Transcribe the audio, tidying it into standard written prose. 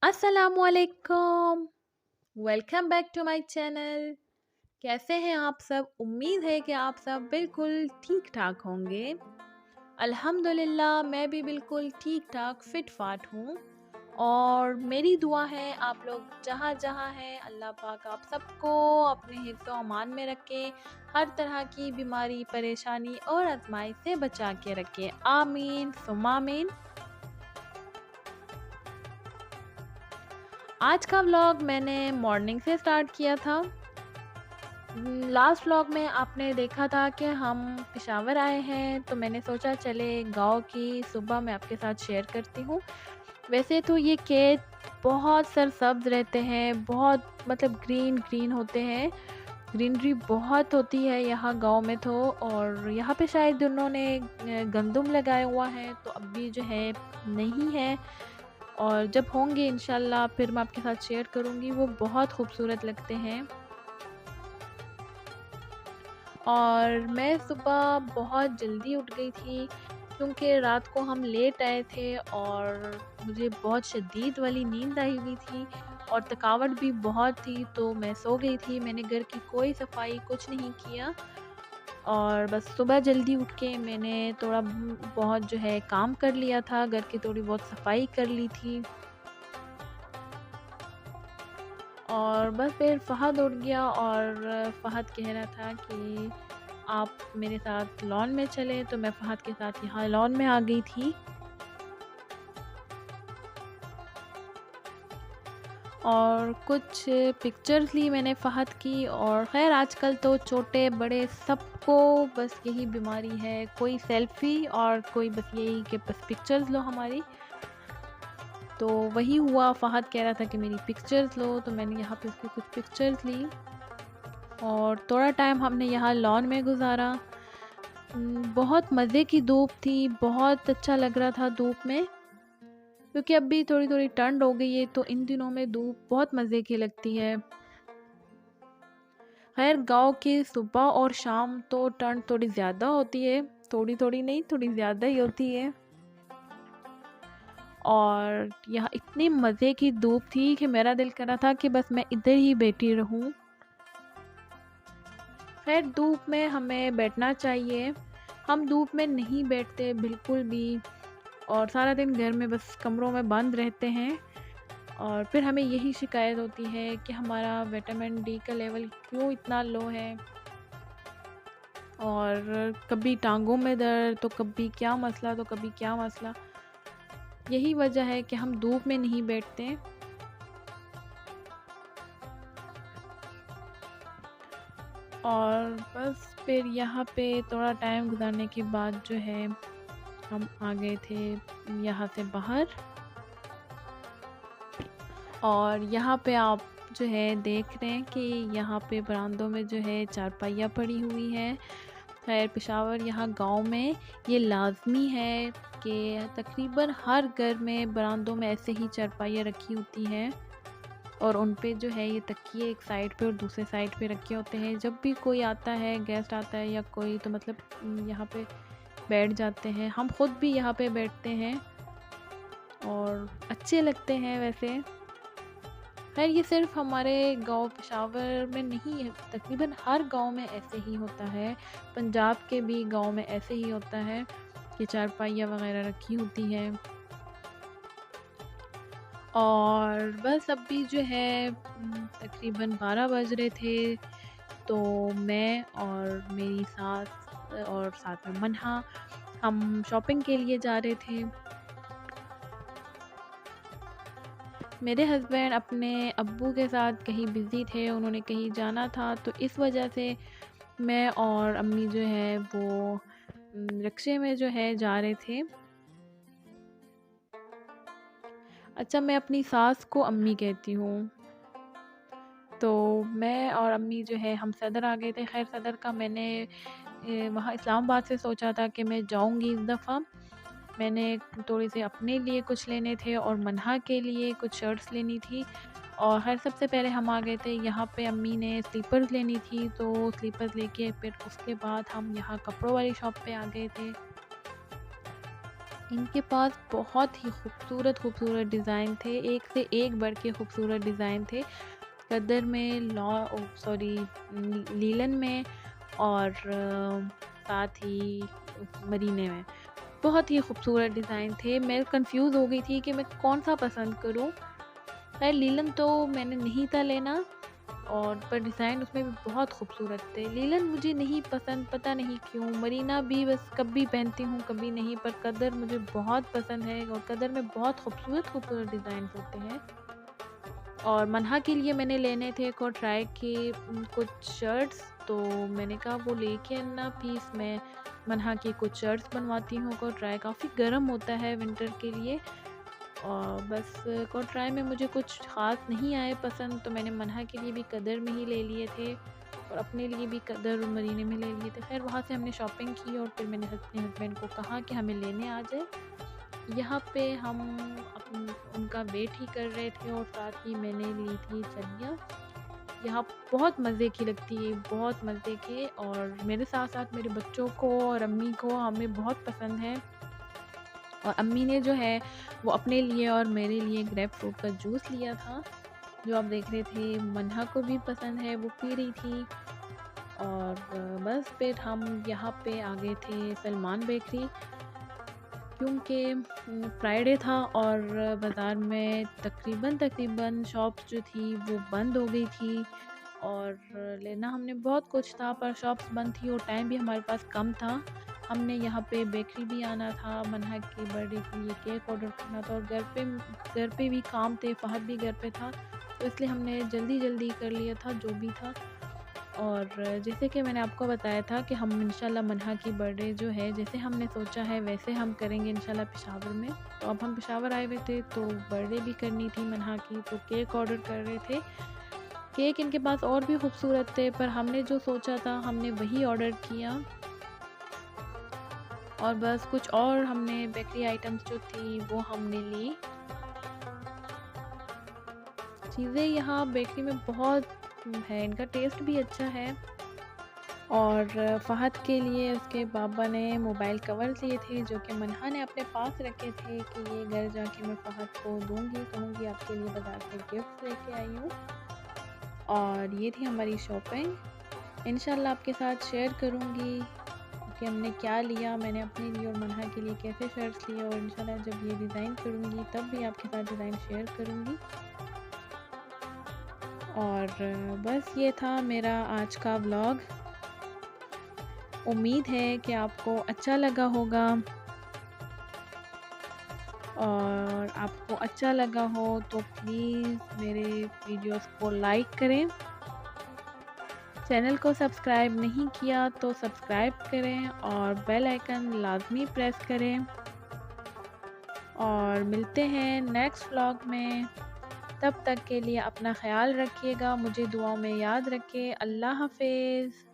असलकुम। Welcome back to my channel. कैसे हैं आप सब? उम्मीद है कि आप सब बिल्कुल ठीक ठाक होंगे। अल्हम्दुलिल्लाह मैं भी बिल्कुल ठीक ठाक फिट फाट हूँ। और मेरी दुआ है आप लोग जहाँ जहाँ हैं अल्लाह पाक आप सबको अपने हिफ्ज़ व अमान में रखे, हर तरह की बीमारी परेशानी और आजमाइश से बचा के रखे। आमीन सुम्मा आमीन। आज का व्लॉग मैंने मॉर्निंग से स्टार्ट किया था। लास्ट व्लॉग में आपने देखा था कि हम पेशावर आए हैं, तो मैंने सोचा चले गांव की सुबह मैं आपके साथ शेयर करती हूँ। वैसे तो ये खेत बहुत सरसब्ज रहते हैं, बहुत मतलब ग्रीन ग्रीन होते हैं। ग्रीनरी बहुत होती है यहाँ गांव में तो। और यहाँ पे शायद उन्होंने गंदम लगाया हुआ है, तो अभी जो है नहीं है। और जब होंगे इंशाल्लाह फिर मैं आपके साथ शेयर करूँगी। वो बहुत खूबसूरत लगते हैं। और मैं सुबह बहुत जल्दी उठ गई थी क्योंकि रात को हम लेट आए थे और मुझे बहुत शदीद वाली नींद आई हुई थी और थकावट भी बहुत थी, तो मैं सो गई थी। मैंने घर की कोई सफाई कुछ नहीं किया और बस सुबह जल्दी उठ के मैंने थोड़ा बहुत जो है काम कर लिया था, घर की थोड़ी बहुत सफाई कर ली थी। और बस फिर फ़हद उठ गया और फ़हद कह रहा था कि आप मेरे साथ लॉन में चले, तो मैं फ़हद के साथ यहाँ लॉन में आ गई थी। और कुछ पिक्चर्स ली मैंने फ़हद की। और ख़ैर आजकल तो छोटे बड़े सबको बस यही बीमारी है, कोई सेल्फ़ी और कोई बस यही कि बस पिक्चर्स लो हमारी। तो वही हुआ, फ़हद कह रहा था कि मेरी पिक्चर्स लो, तो मैंने यहाँ पे उसकी कुछ पिक्चर्स ली और थोड़ा टाइम हमने यहाँ लॉन में गुजारा। बहुत मज़े की धूप थी, बहुत अच्छा लग रहा था धूप में, क्योंकि अभी थोड़ी थोड़ी ठंड हो गई है, तो इन दिनों में धूप बहुत मज़े की लगती है। खैर गांव की सुबह और शाम तो ठंड थोड़ी ज़्यादा होती है, थोड़ी थोड़ी नहीं थोड़ी ज़्यादा ही होती है। और यहाँ इतनी मज़े की धूप थी कि मेरा दिल कर रहा था कि बस मैं इधर ही बैठी रहूं। खैर धूप में हमें बैठना चाहिए, हम धूप में नहीं बैठते बिल्कुल भी और सारा दिन घर में बस कमरों में बंद रहते हैं। और फिर हमें यही शिकायत होती है कि हमारा विटामिन डी का लेवल क्यों इतना लो है, और कभी टांगों में दर्द, तो कभी क्या मसला, तो कभी क्या मसला। यही वजह है कि हम धूप में नहीं बैठते। और बस फिर यहाँ पे थोड़ा टाइम गुजारने के बाद जो है हम आ गए थे यहाँ से बाहर। और यहाँ पे आप जो है देख रहे हैं कि यहाँ पे बरामदों में जो है चारपाइयाँ पड़ी हुई हैं। खैर पेशावर यहाँ गांव में ये लाजमी है कि तकरीबन हर घर में बरामदों में ऐसे ही चारपाइयाँ रखी होती हैं और उन पे जो है ये तकिए एक साइड पे और दूसरे साइड पे रखे होते हैं। जब भी कोई आता है, गेस्ट आता है या कोई, तो मतलब यहाँ पे बैठ जाते हैं। हम खुद भी यहाँ पे बैठते हैं और अच्छे लगते हैं वैसे। खैर ये सिर्फ हमारे गांव पेशावर में नहीं है, तकरीबन हर गांव में ऐसे ही होता है। पंजाब के भी गांव में ऐसे ही होता है कि चारपाइयाँ वगैरह रखी होती है। और बस अभी जो है तकरीबन 12 बज रहे थे, तो मैं और मेरी सास और साथ में मन्हा हम शॉपिंग के लिए जा रहे थे। मेरे हस्बैंड अपने अब्बू के साथ कहीं बिज़ी थे, उन्होंने कहीं जाना था, तो इस वजह से मैं और अम्मी जो है वो रिक्शे में जो है जा रहे थे। अच्छा मैं अपनी सास को अम्मी कहती हूँ। तो मैं और अम्मी जो है हम सदर आ गए थे। खैर सदर का मैंने वहाँ इस्लामाबाद से सोचा था कि मैं जाऊँगी इस दफ़ा। मैंने थोड़े से अपने लिए कुछ लेने थे और मन्हा के लिए कुछ शर्ट्स लेनी थी। और हर सबसे पहले हम आ गए थे यहाँ पे, अम्मी ने स्लीपर्स लेनी थी, तो स्लीपर्स लेके फिर उसके बाद हम यहाँ कपड़ों वाली शॉप पे आ गए थे। इनके पास बहुत ही खूबसूरत खूबसूरत डिज़ाइन थे, एक से एक बढ़ के खूबसूरत डिज़ाइन थे। कदर में, लीलन में और साथ ही मरीने में। बहुत ही खूबसूरत डिज़ाइन थे। मैं कंफ्यूज़ हो गई थी कि मैं कौन-सा पसंद करूँ। खैर लीलन तो मैंने नहीं था लेना, और पर डिज़ाइन उसमें भी बहुत खूबसूरत थे। लीलन मुझे नहीं पसंद, पता नहीं क्यों। मरीना भी बस कभी पहनती हूँ, कभी नहीं, पर कदर मुझे बहुत पसंद है और कदर में बहुत खूबसूरत खूबसूरत डिज़ाइन होते हैं। और मन्हा के लिए मैंने लेने थे एक और ट्राई के कुछ शर्ट्स, तो मैंने कहा वो लेके आना प्लीज़, मैं मन्हा की कुछ शर्ट्स बनवाती हूँ। को ट्राई काफ़ी गर्म होता है विंटर के लिए, और बस को ट्राई में मुझे कुछ ख़ास नहीं आए पसंद, तो मैंने मन्हा के लिए भी कदर में ही ले लिए थे और अपने लिए भी कदर और मरीने में ले लिए थे। खैर वहाँ से हमने शॉपिंग की और फिर मैंने अपने हस्बैंड को कहा कि हमें लेने आ जाए। यहाँ पे हम उनका वेट ही कर रहे थे और साथ ही मैंने ली थी चलिया। यहाँ बहुत मज़े की लगती है, बहुत मज़े के, और मेरे साथ-साथ मेरे बच्चों को और अम्मी को हमें बहुत पसंद है। और अम्मी ने जो है वो अपने लिए और मेरे लिए ग्रेप फ्रूट का जूस लिया था, जो आप देख रहे थे। मन्हा को भी पसंद है, वो पी रही थी। और बस फिर हम यहाँ पे आ गए थे सलमान बेकरी, क्योंकि फ्राइडे था और बाज़ार में तकरीबन शॉप्स जो थी वो बंद हो गई थी, और लेना हमने बहुत कुछ था पर शॉप्स बंद थी और टाइम भी हमारे पास कम था। हमने यहाँ पे बेकरी भी आना था, मन्हा की बर्थडे के लिए केक ऑर्डर करना था, और घर पे भी काम थे, फ़हद भी घर पे था, तो इसलिए हमने जल्दी कर लिया था जो भी था। और जैसे कि मैंने आपको बताया था कि हम इंशाल्लाह मन्हा की बर्थडे जो है जैसे हमने सोचा है वैसे हम करेंगे इंशाल्लाह पेशावर में। तो अब हम पेशावर आए हुए थे तो बर्थडे भी करनी थी मन्हा की, तो केक ऑर्डर कर रहे थे। केक इनके पास और भी खूबसूरत थे, पर हमने जो सोचा था हमने वही ऑर्डर किया, और बस कुछ और हमने बेकरी आइटम्स जो थी वो हमने ली। चीज़ें यहाँ बेकरी में बहुत है, इनका टेस्ट भी अच्छा है। और फ़हद के लिए उसके पापा ने मोबाइल कवर लिए थे, जो कि मन्हा ने अपने पास रखे थे कि ये घर जाके मैं फ़हद को दूँगी, कहूँगी आपके लिए बाज़ार से गिफ्ट लेके आई हूँ। और ये थी हमारी शॉपिंग। इंशाल्लाह आपके साथ शेयर करूँगी कि हमने क्या लिया, मैंने अपने लिए और मन्हा के लिए कैसे शर्ट्स लिए, और इंशाल्लाह जब ये डिज़ाइन करूँगी तब भी आपके साथ डिज़ाइन शेयर करूँगी। और बस ये था मेरा आज का व्लॉग। उम्मीद है कि आपको अच्छा लगा होगा, और आपको अच्छा लगा हो तो प्लीज़ मेरे वीडियोस को लाइक करें। चैनल को सब्सक्राइब नहीं किया तो सब्सक्राइब करें और बेल आइकन लाजमी प्रेस करें। और मिलते हैं नेक्स्ट व्लॉग में, तब तक के लिए अपना ख्याल रखिएगा, मुझे दुआओं में याद रखें। अल्लाह हाफ़िज़।